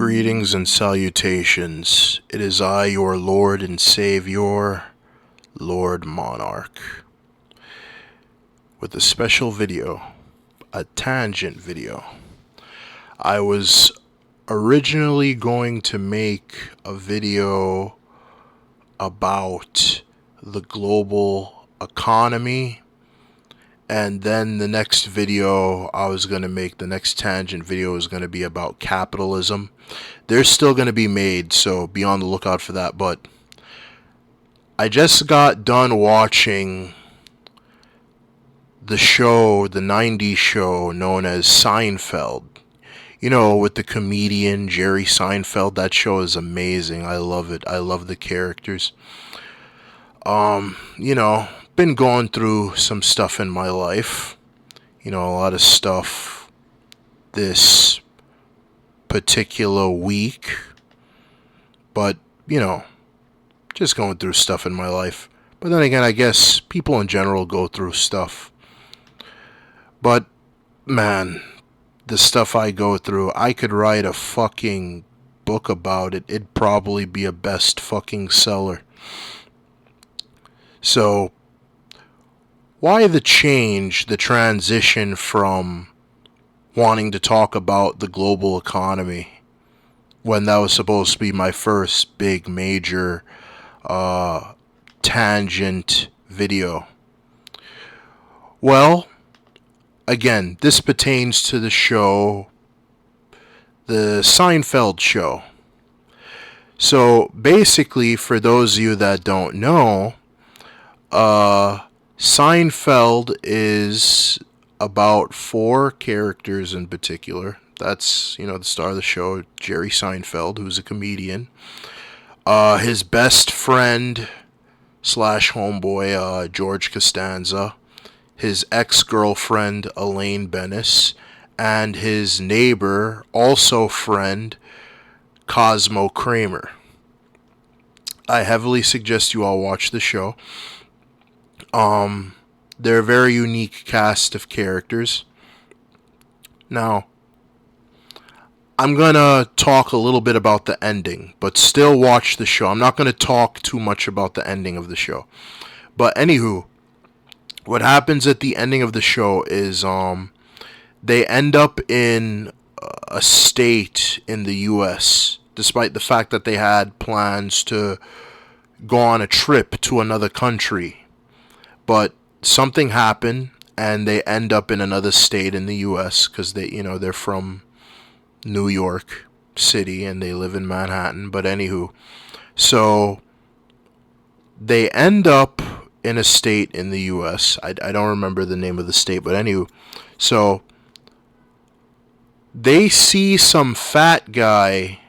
Greetings and salutations. It is I, your Lord and Savior, Lord Monarch, with a special video, a tangent video. I was originally going to make a video about the global economy, and then the next video I was going to make, the next tangent video, is going to be about capitalism. They're still going to be made, so be on the lookout for that. But I just got done watching the show, the 90s show known as Seinfeld. You know, with the comedian Jerry Seinfeld. That show is amazing. I love it. I love the characters. Been going through some stuff in my life. A lot of stuff this particular week. But, just going through stuff in my life. But then again, I guess people in general go through stuff. But, man, the stuff I go through, I could write a fucking book about it. It'd probably be a best fucking seller. So, why the change, the transition from wanting to talk about the global economy when that was supposed to be my first big major tangent video? Well, again, this pertains to the show, the Seinfeld show. So basically, for those of you that don't know, Seinfeld is about four characters in particular. That's, the star of the show, Jerry Seinfeld, who's a comedian. His best friend slash homeboy, George Costanza. His ex-girlfriend, Elaine Bennis. And his neighbor, also friend, Cosmo Kramer. I heavily suggest you all watch the show. They're a very unique cast of characters. Now, I'm gonna talk a little bit about the ending, but still watch the show. I'm not gonna talk too much about the ending of the show. But anywho, what happens at the ending of the show is they end up in a state in the US, despite the fact that they had plans to go on a trip to another country. But something happened, and they end up in another state in the U.S. because they're from New York City and they live in Manhattan. But anywho, so they end up in a state in the U.S. I don't remember the name of the state, but anywho, so they see some fat guy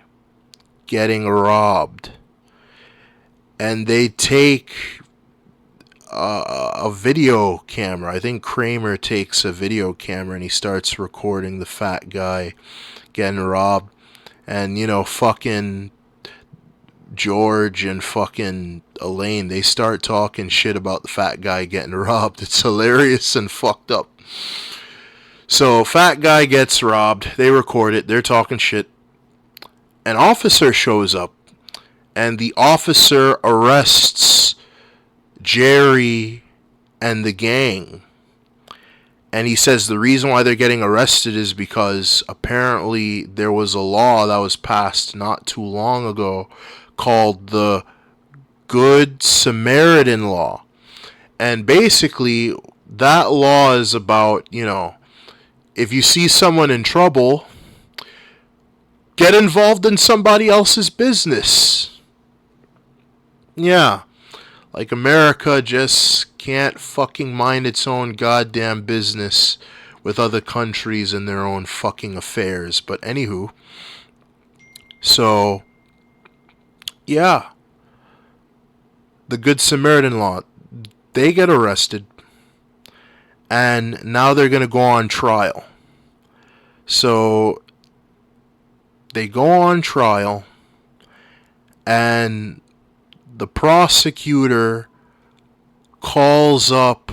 getting robbed, and they take a video camera. I think Kramer takes a video camera and he starts recording the fat guy getting robbed. And, fucking George and fucking Elaine, they start talking shit about the fat guy getting robbed. It's hilarious and fucked up. So, fat guy gets robbed. They record it. They're talking shit. An officer shows up, and the officer arrests Jerry and the gang. And he says the reason why they're getting arrested is because apparently there was a law that was passed not too long ago called the Good Samaritan Law. And basically, that law is about, if you see someone in trouble, get involved in somebody else's business. Yeah. Like, America just can't fucking mind its own goddamn business with other countries and their own fucking affairs. But anywho, so, yeah. The Good Samaritan Law. They get arrested. And now they're going to go on trial. So, they go on trial. And the prosecutor calls up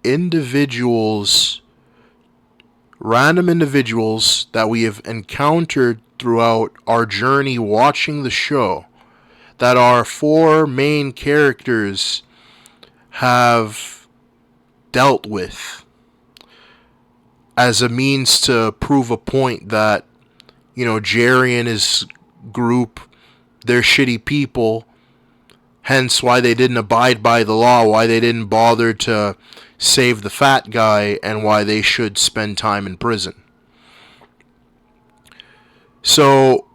individuals random individuals that we have encountered throughout our journey watching the show, that our four main characters have dealt with as a means to prove a point that, Jerry and his group, they're shitty people, hence why they didn't abide by the law, why they didn't bother to save the fat guy, and why they should spend time in prison. So,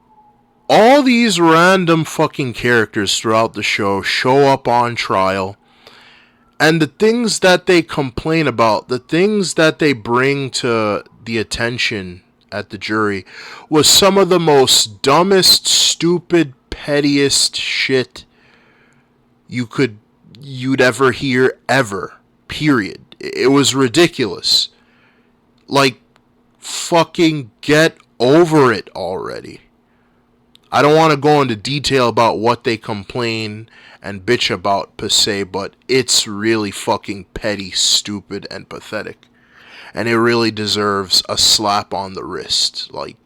all these random fucking characters throughout the show up on trial, and the things that they complain about, the things that they bring to the attention at the jury, was some of the most dumbest, stupid, pettiest shit you'd ever hear ever. Period. It was ridiculous. Like, fucking get over it already. I don't want to go into detail about what they complain and bitch about per se, but it's really fucking petty, stupid, and pathetic. And it really deserves a slap on the wrist. Like,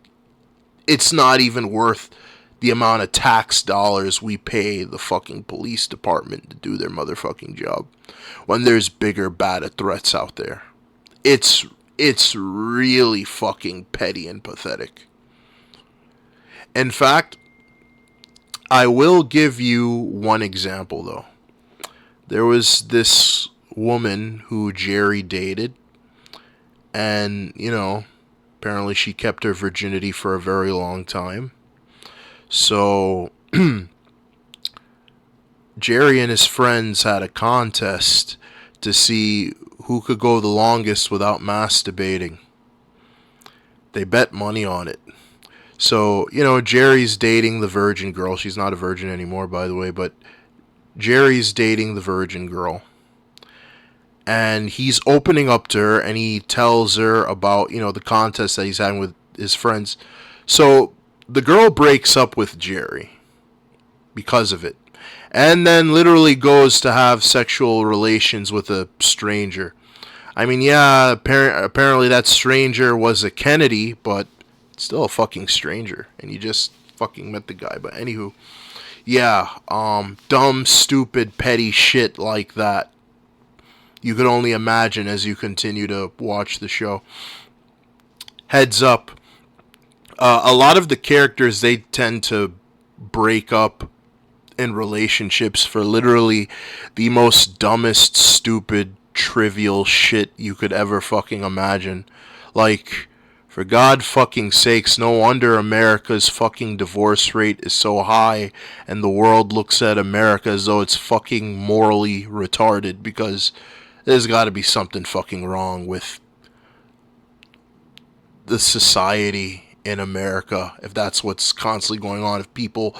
it's not even worth the amount of tax dollars we pay the fucking police department to do their motherfucking job when there's bigger, badder threats out there. It's really fucking petty and pathetic. In fact, I will give you one example, though. There was this woman who Jerry dated, and, apparently she kept her virginity for a very long time. So, Jerry and his friends had a contest to see who could go the longest without masturbating. They bet money on it. So, Jerry's dating the virgin girl. She's not a virgin anymore, by the way, but Jerry's dating the virgin girl. And he's opening up to her, and he tells her about, the contest that he's having with his friends. So, the girl breaks up with Jerry because of it. And then literally goes to have sexual relations with a stranger. I mean, yeah, apparently that stranger was a Kennedy, but still a fucking stranger. And you just fucking met the guy. But anywho, yeah, dumb, stupid, petty shit like that. You could only imagine as you continue to watch the show. Heads up. A lot of the characters, they tend to break up in relationships for literally the most dumbest, stupid, trivial shit you could ever fucking imagine. Like, for God fucking sakes, no wonder America's fucking divorce rate is so high and the world looks at America as though it's fucking morally retarded, because there's gotta be something fucking wrong with the society in America if that's what's constantly going on. If people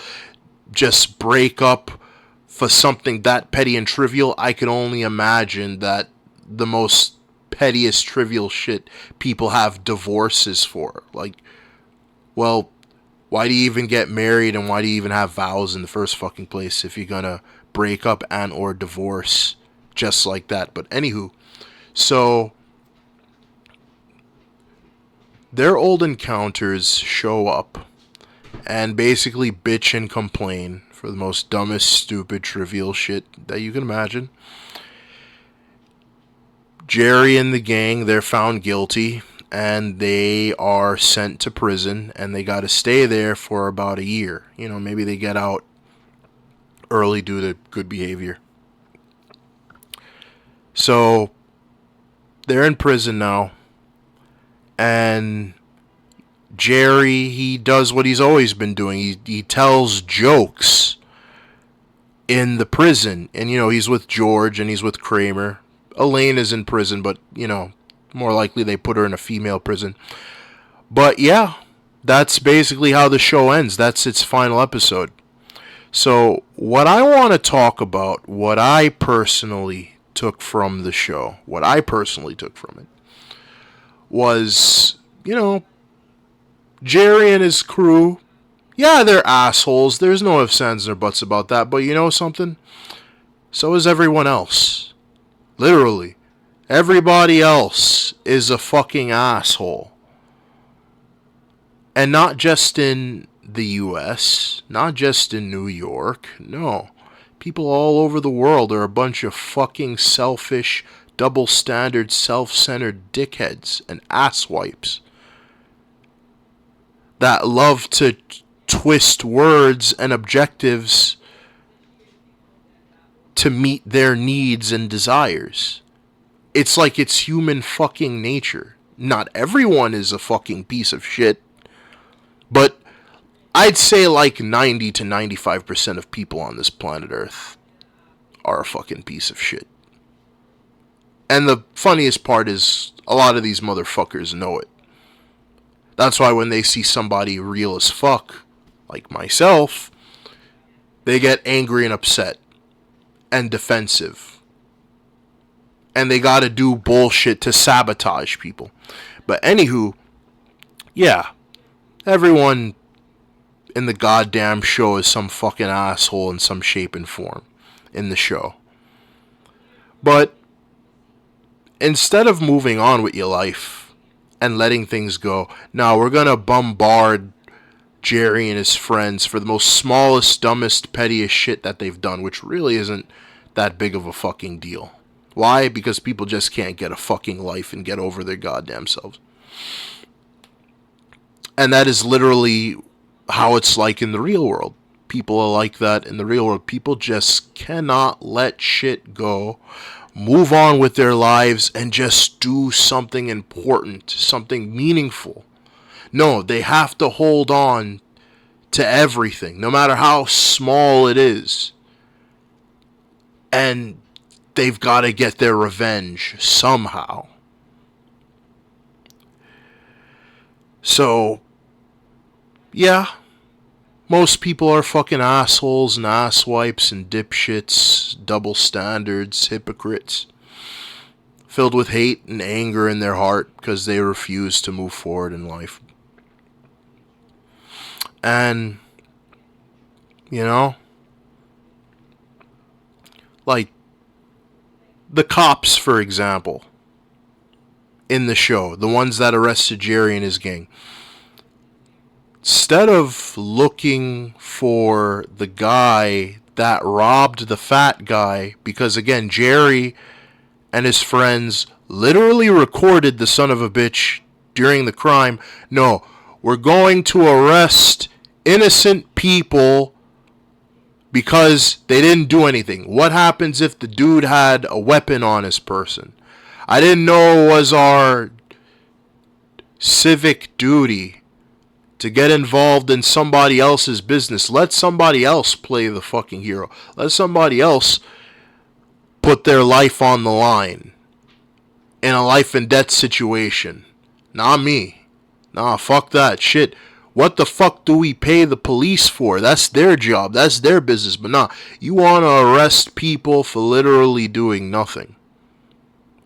just break up for something that petty and trivial, I can only imagine that the most pettiest trivial shit people have divorces for. Like, well, why do you even get married, and why do you even have vows in the first fucking place if you're gonna break up and or divorce just like that? But anywho, so their old encounters show up and basically bitch and complain for the most dumbest, stupid, trivial shit that you can imagine. Jerry and the gang, they're found guilty, and they are sent to prison, and they got to stay there for about a year. Maybe they get out early due to good behavior. So, they're in prison now, and Jerry, he does what he's always been doing. He tells jokes in the prison. And, he's with George and he's with Kramer. Elaine is in prison, but, more likely they put her in a female prison. But, yeah, that's basically how the show ends. That's its final episode. So, what I want to talk about, what I personally took from the show, was, Jerry and his crew, yeah, they're assholes. There's no ifs, ands, or buts about that. But you know something? So is everyone else. Literally. Everybody else is a fucking asshole. And not just in the US, not just in New York, no. People all over the world are a bunch of fucking selfish, double standard, self-centered dickheads and asswipes that love to twist words and objectives to meet their needs and desires. It's like it's human fucking nature. Not everyone is a fucking piece of shit, but I'd say like 90 to 95% of people on this planet Earth are a fucking piece of shit. And the funniest part is a lot of these motherfuckers know it. That's why when they see somebody real as fuck, like myself, they get angry and upset and defensive. And they gotta do bullshit to sabotage people. But anywho, yeah, everyone in the goddamn show is some fucking asshole in some shape and form in the show. But instead of moving on with your life and letting things go, now we're gonna bombard Jerry and his friends for the most smallest, dumbest, pettiest shit that they've done, which really isn't that big of a fucking deal. Why? Because people just can't get a fucking life and get over their goddamn selves. And that is literally how it's like in the real world. People are like that in the real world. People just cannot let shit go, move on with their lives, and just do something important, something meaningful. No, they have to hold on to everything, no matter how small it is. And they've got to get their revenge somehow. So, yeah, most people are fucking assholes and asswipes and dipshits, double standards, hypocrites, filled with hate and anger in their heart because they refuse to move forward in life. And, you know, like the cops, for example, in the show, the ones that arrested Jerry and his gang, instead of looking for the guy that robbed the fat guy, because again, Jerry and his friends literally recorded the son of a bitch during the crime. No, we're going to arrest innocent people because they didn't do anything. What happens if the dude had a weapon on his person? I didn't know it was our civic duty to get involved in somebody else's business. Let somebody else play the fucking hero. Let somebody else put their life on the line in a life and death situation. Not me. Nah, fuck that shit. What the fuck do we pay the police for? That's their job. That's their business. But nah, you want to arrest people for literally doing nothing.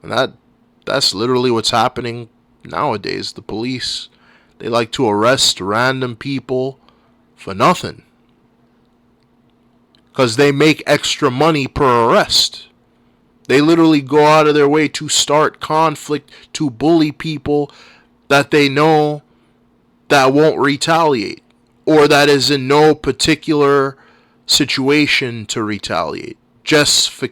And that's literally what's happening nowadays. The police, they like to arrest random people for nothing. Because they make extra money per arrest. They literally go out of their way to start conflict, to bully people that they know that won't retaliate, or that is in no particular situation to retaliate, just for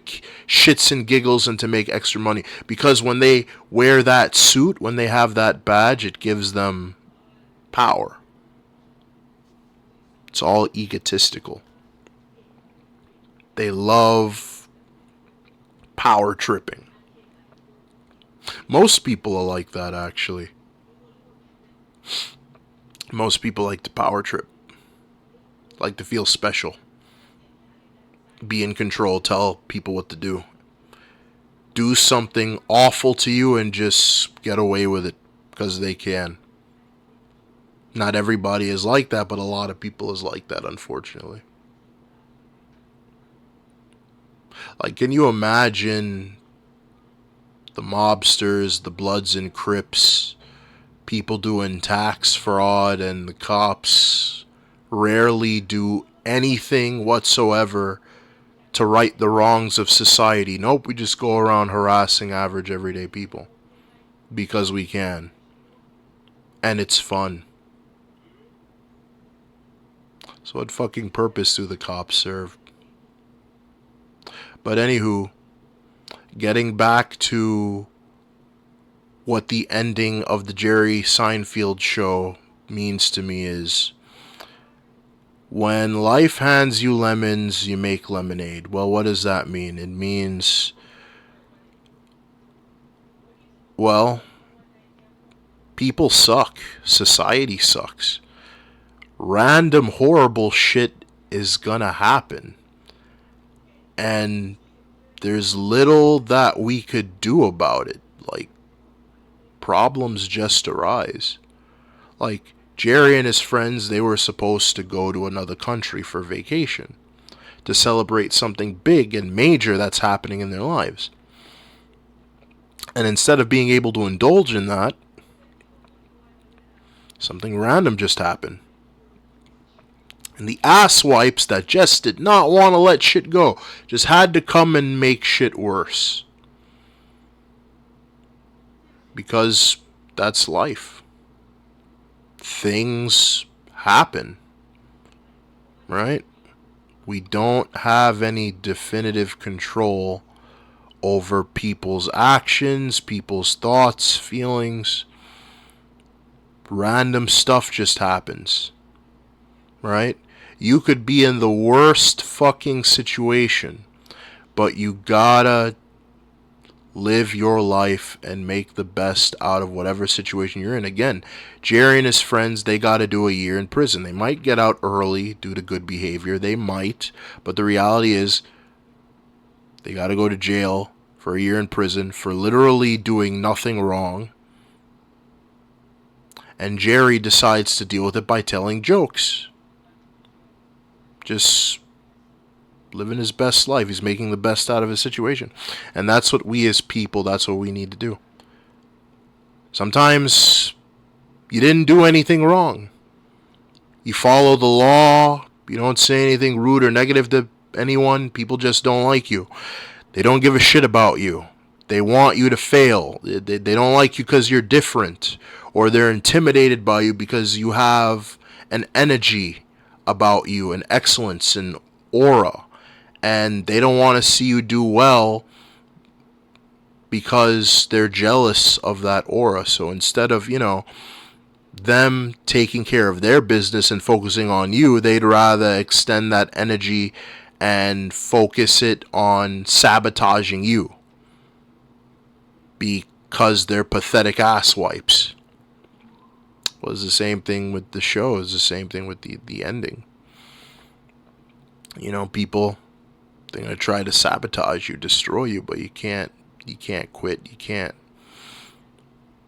shits and giggles and to make extra money. Because when they wear that suit, when they have that badge, it gives them power. It's all egotistical. They love power tripping. Most people are like that, actually. Most people like to power trip. Like to feel special. Be in control. Tell people what to do. Do something awful to you and just get away with it because they can. Not everybody is like that, but a lot of people is like that, unfortunately. Like, can you imagine the mobsters, the Bloods and Crips, people doing tax fraud, and the cops rarely do anything whatsoever to right the wrongs of society. Nope, we just go around harassing average everyday people because we can. And it's fun. So what fucking purpose do the cops serve? But anywho, getting back to what the ending of the Jerry Seinfeld show means to me is, when life hands you lemons, you make lemonade. Well, what does that mean? It means, well, people suck. Society sucks. Random horrible shit is gonna happen. And there's little that we could do about it. Like, problems just arise. Like, Jerry and his friends, they were supposed to go to another country for vacation to celebrate something big and major that's happening in their lives. And instead of being able to indulge in that, something random just happened. And the asswipes that just did not want to let shit go just had to come and make shit worse. Because that's life. Things happen, right? We don't have any definitive control over people's actions, people's thoughts, feelings. Random stuff just happens, right? You could be in the worst fucking situation, but you gotta live your life and make the best out of whatever situation you're in. Again, Jerry and his friends, they got to do a year in prison. They might get out early due to good behavior. They might. But the reality is, they got to go to jail for a year in prison for literally doing nothing wrong. And Jerry decides to deal with it by telling jokes. Just living his best life. He's making the best out of his situation. And that's what we as people, that's what we need to do. Sometimes you didn't do anything wrong. You follow the law. You don't say anything rude or negative to anyone. People just don't like you. They don't give a shit about you. They want you to fail. They don't like you because you're different. Or they're intimidated by you because you have an energy about you, an excellence, an aura. And they don't want to see you do well because they're jealous of that aura. So instead of, them taking care of their business and focusing on you, they'd rather extend that energy and focus it on sabotaging you because they're pathetic asswipes. Well, it's the same thing with the show. It's the same thing with the ending. People, they're going to try to sabotage you, destroy you, but you can't quit. You can't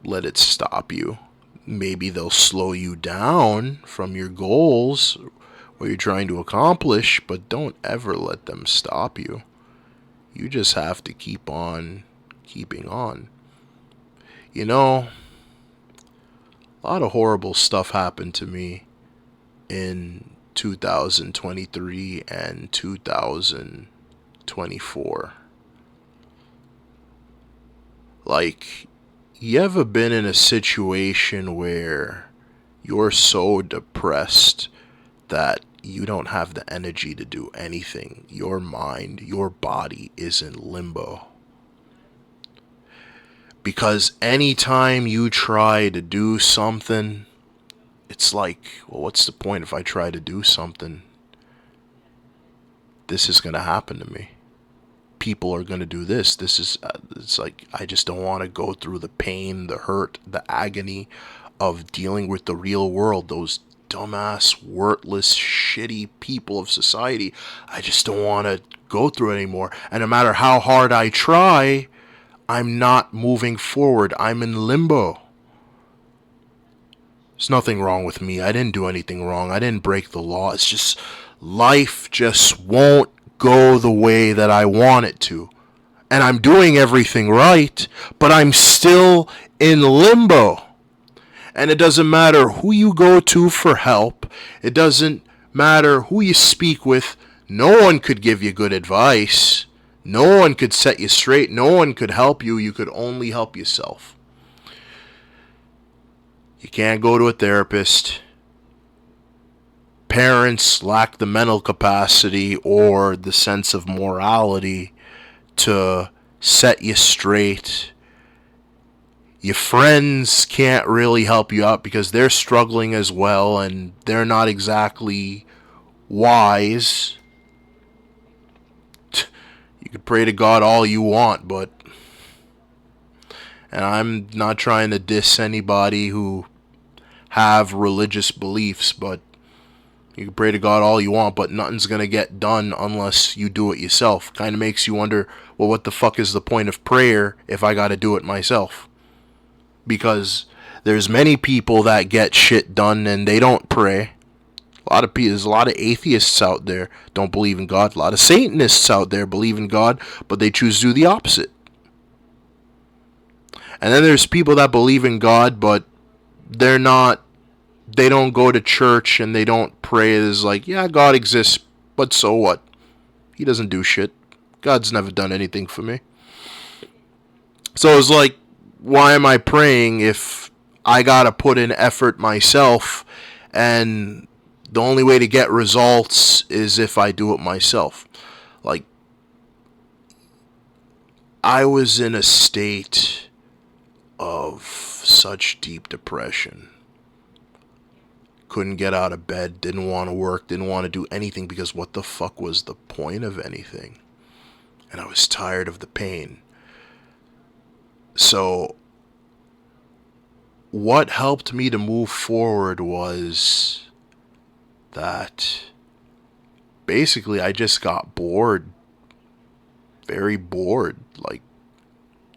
let it stop you. Maybe they'll slow you down from your goals, what you're trying to accomplish, but don't ever let them stop you. You just have to keep on keeping on. A lot of horrible stuff happened to me in 2023 and 2024. Like, you ever been in a situation where you're so depressed that you don't have the energy to do anything? Your mind, your body is in limbo. Because anytime you try to do something, it's like, well, what's the point if I try to do something? This is going to happen to me. People are going to do this. It's like, I just don't want to go through the pain, the hurt, the agony of dealing with the real world. Those dumbass, worthless, shitty people of society. I just don't want to go through it anymore. And no matter how hard I try, I'm not moving forward. I'm in limbo. There's nothing wrong with me. I didn't do anything wrong. I didn't break the law. It's just life just won't go the way that I want it to. And I'm doing everything right, but I'm still in limbo. And it doesn't matter who you go to for help. It doesn't matter who you speak with. No one could give you good advice. No one could set you straight. No one could help you. You could only help yourself. You can't go to a therapist. Parents lack the mental capacity or the sense of morality to set you straight. Your friends can't really help you out because they're struggling as well and they're not exactly wise. You could pray to God all you want, but... And I'm not trying to diss anybody who have religious beliefs, but you can pray to God all you want, but nothing's going to get done unless you do it yourself. Kind of makes you wonder, well, what the fuck is the point of prayer if I got to do it myself? Because there's many people that get shit done and they don't pray. There's a lot of atheists out there don't believe in God. A lot of Satanists out there believe in God, but they choose to do the opposite. And then there's people that believe in God, but they don't go to church and they don't pray. It's like, yeah, God exists, but so what? He doesn't do shit. God's never done anything for me. So it's like, why am I praying if I gotta put in effort myself, and the only way to get results is if I do it myself? Like, I was in a state of such deep depression. Couldn't get out of bed, didn't want to work, didn't want to do anything, because what the fuck was the point of anything? And I was tired of the pain. So, what helped me to move forward was that basically I just got bored. Very bored. Like,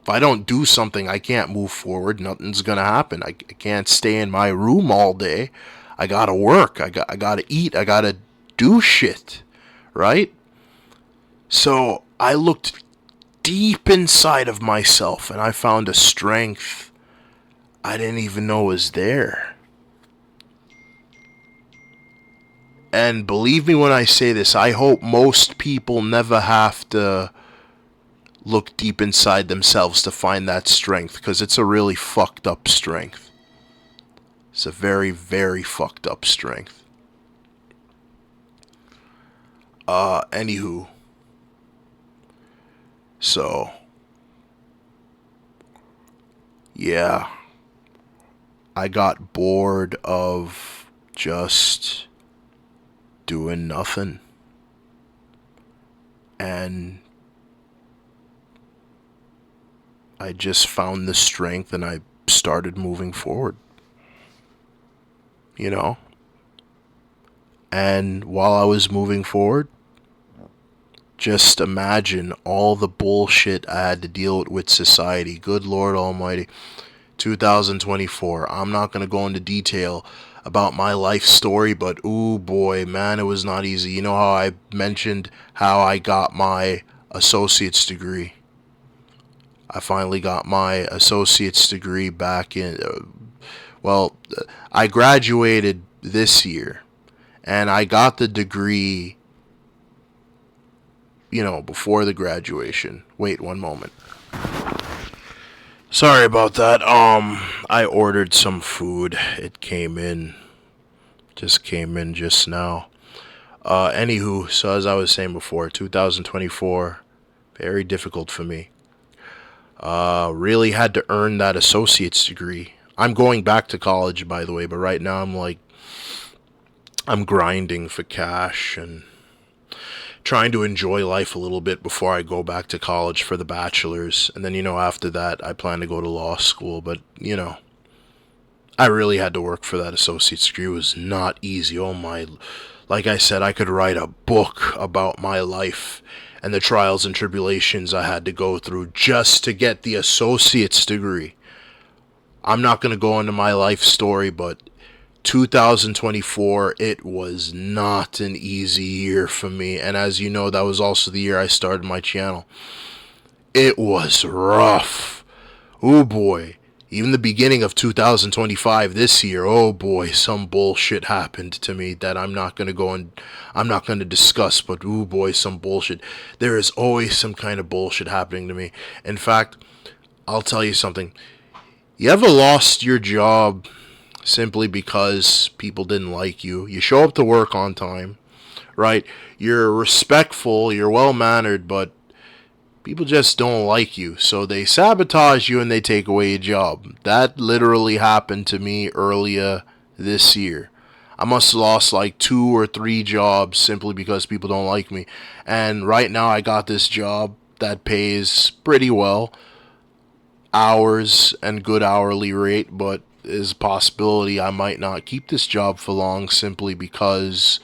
if I don't do something, I can't move forward. Nothing's gonna happen. I can't stay in my room all day. I gotta work. I gotta eat. I gotta do shit. Right? So I looked deep inside of myself and I found a strength I didn't even know was there. And believe me when I say this, I hope most people never have to look deep inside themselves to find that strength, because it's a really fucked up strength. It's a very, very fucked up strength. Anywho. So, yeah. I got bored of just doing nothing. And I just found the strength and I started moving forward. You know? And while I was moving forward, just imagine all the bullshit I had to deal with society. Good Lord Almighty. 2024. I'm not going to go into detail about my life story, but ooh boy, man, it was not easy. You know how I mentioned how I got my associate's degree? I finally got my associate's degree back in... I graduated this year, and I got the degree, before the graduation. Wait one moment. Sorry about that. I ordered some food. It came in just now. Anywho, so as I was saying before, 2024, very difficult for me. Really had to earn that associate's degree. I'm going back to college, by the way, but right now I'm grinding for cash and trying to enjoy life a little bit before I go back to college for the bachelor's. And then, after that, I plan to go to law school. But, I really had to work for that associate's degree. It was not easy. Oh my, like I said, I could write a book about my life and the trials and tribulations I had to go through just to get the associate's degree. I'm not going to go into my life story, but 2024, it was not an easy year for me. And as you know, that was also the year I started my channel. It was rough. Oh boy. even the beginning of 2025 this year, oh boy, some bullshit happened to me that I'm not going to go and I'm not going to discuss, but oh boy, some bullshit. There is always some kind of bullshit happening to me. In fact, I'll tell you something. You ever lost your job simply because people didn't like you? You show up to work on time, right? You're respectful, you're well mannered, but people just don't like you. So they sabotage you and they take away your job. That literally happened to me earlier this year. I must have lost like 2 or 3 jobs simply because people don't like me. And right now I got this job that pays pretty well, hours and good hourly rate, but there's a possibility I might not keep this job for long simply because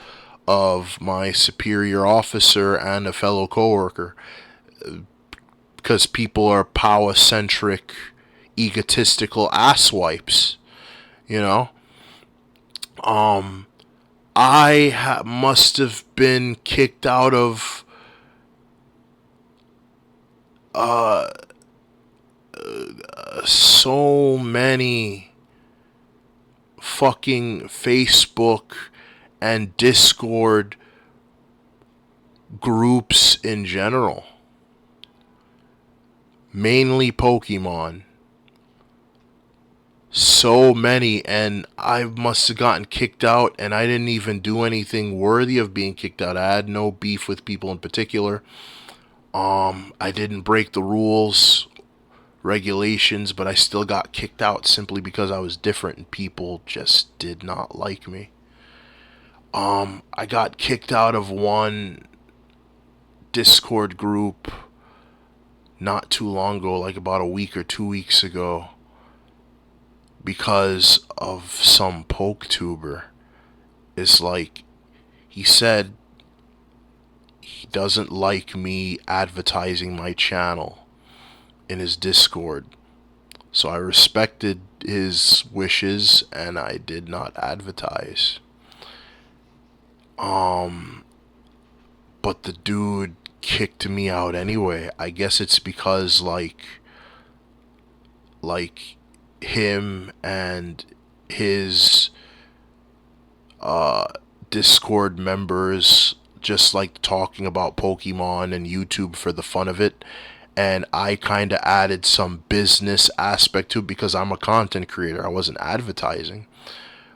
of my superior officer and a fellow coworker. Because people are power centric, egotistical asswipes, you know. I must have been kicked out of so many fucking Facebook and Discord groups in general. Mainly Pokemon. So many, and I must have gotten kicked out, and I didn't even do anything worthy of being kicked out. I had no beef with people in particular. I didn't break the rules, regulations, but I still got kicked out simply because I was different and people just did not like me. I got kicked out of one Discord group not too long ago, like about a week or 2 weeks ago, because of some PokeTuber. It's like, he said he doesn't like me advertising my channel in his Discord. So I respected his wishes and I did not advertise. But the dude kicked me out anyway. I guess it's because like him and his Discord members just like talking about Pokemon and YouTube for the fun of it. And I kind of added some business aspect to it because I'm a content creator. I wasn't advertising.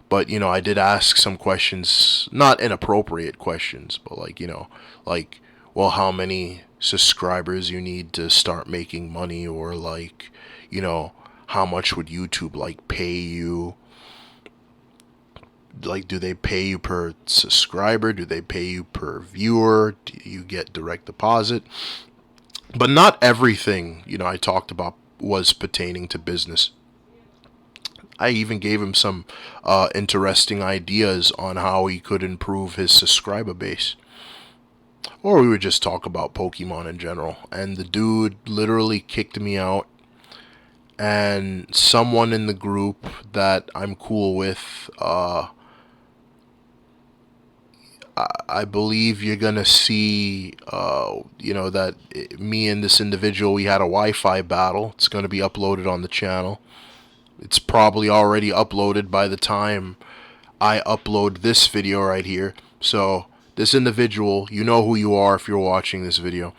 But, you know, I did ask some questions, not inappropriate questions, but like, you know, like, well, how many subscribers you need to start making money, or like, you know, how much would YouTube like pay you? Like, do they pay you per subscriber? Do they pay you per viewer? Do you get direct deposit? But not everything, you know, I talked about was pertaining to business. I even gave him some interesting ideas on how he could improve his subscriber base. Or we would just talk about Pokemon in general. And the dude literally kicked me out. And someone in the group that I'm cool with, I believe you're gonna see, you know, that me and this individual, we had a Wi-Fi battle. It's gonna be uploaded on the channel. It's probably already uploaded by the time I upload this video right here. So this individual, you know who you are if you're watching this video.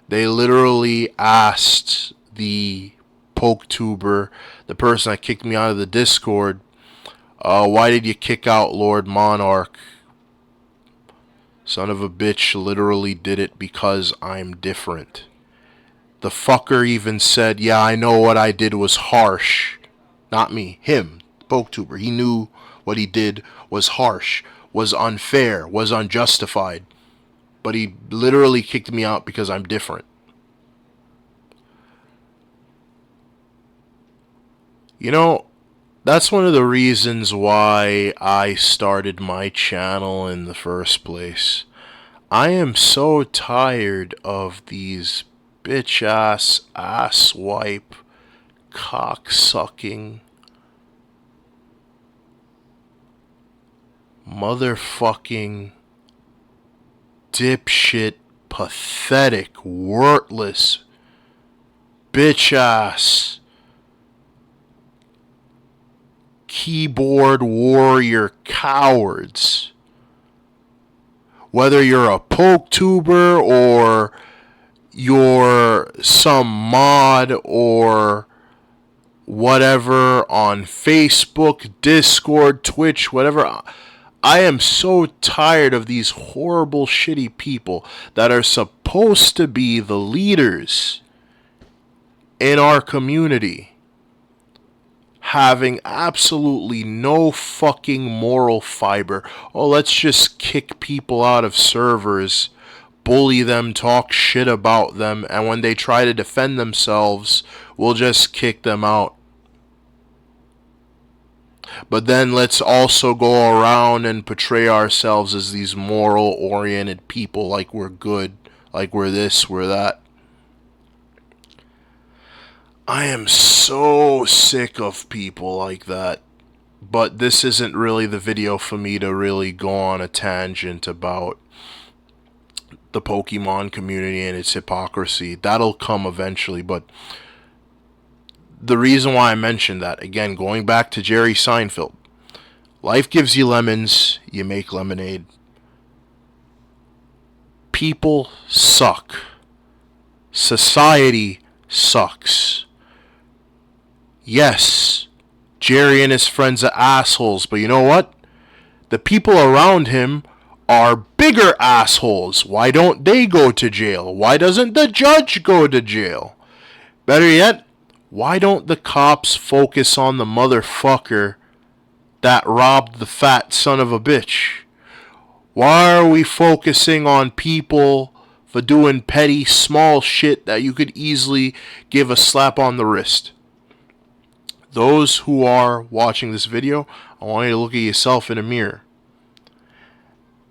They literally asked the PokeTuber, the person that kicked me out of the Discord, why did you kick out Lord Monarch? Son of a bitch literally did it because I'm different. The fucker even said, yeah, I know what I did was harsh. Not me, him, PokeTuber. He knew what he did was harsh, was unfair, was unjustified. But he literally kicked me out because I'm different. You know, that's one of the reasons why I started my channel in the first place. I am so tired of these bitch ass wipe, cocksucking, motherfucking, dipshit, pathetic, worthless, bitch ass, keyboard warrior cowards. Whether you're a poke tuber or you're some mod or whatever on Facebook, Discord, Twitch, whatever. I am so tired of these horrible, shitty people that are supposed to be the leaders in our community having absolutely no fucking moral fiber. Oh, let's just kick people out of servers, bully them, talk shit about them, and when they try to defend themselves, we'll just kick them out. But then let's also go around and portray ourselves as these moral-oriented people, like we're good, like we're this, we're that. I am so sick of people like that. But this isn't really the video for me to really go on a tangent about the Pokemon community and its hypocrisy. That'll come eventually, but the reason why I mentioned that, again, going back to Jerry Seinfeld, life gives you lemons, you make lemonade. People suck. Society sucks. Yes, Jerry and his friends are assholes, but you know what? The people around him are bigger assholes. Why don't they go to jail? Why doesn't the judge go to jail? Better yet, why don't the cops focus on the motherfucker that robbed the fat son of a bitch? Why are we focusing on people for doing petty, small shit that you could easily give a slap on the wrist? Those who are watching this video, I want you to look at yourself in a mirror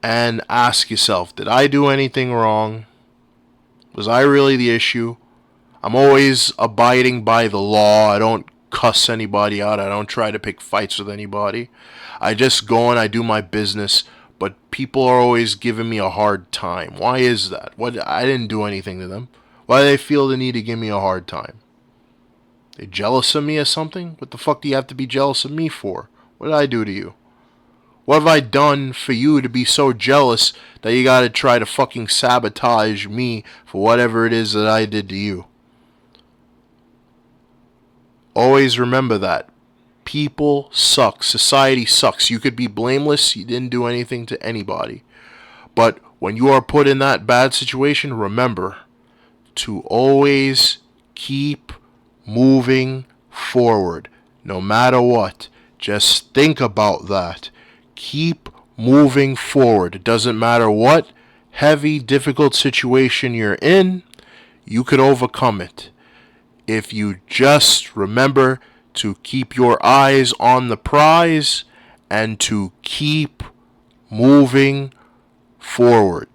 and ask yourself, did I do anything wrong? Was I really the issue? I'm always abiding by the law. I don't cuss anybody out. I don't try to pick fights with anybody. I just go and I do my business, but people are always giving me a hard time. Why is that? I didn't do anything to them. Why do they feel the need to give me a hard time? They jealous of me or something? What the fuck do you have to be jealous of me for? What did I do to you? What have I done for you to be so jealous that you gotta try to fucking sabotage me for whatever it is that I did to you? Always remember that. People suck. Society sucks. You could be blameless. You didn't do anything to anybody. But when you are put in that bad situation, remember to always keep moving forward, no matter what. Just think about that. Keep moving forward. It doesn't matter what heavy, difficult situation you're in, you could overcome it. If you just remember to keep your eyes on the prize and to keep moving forward.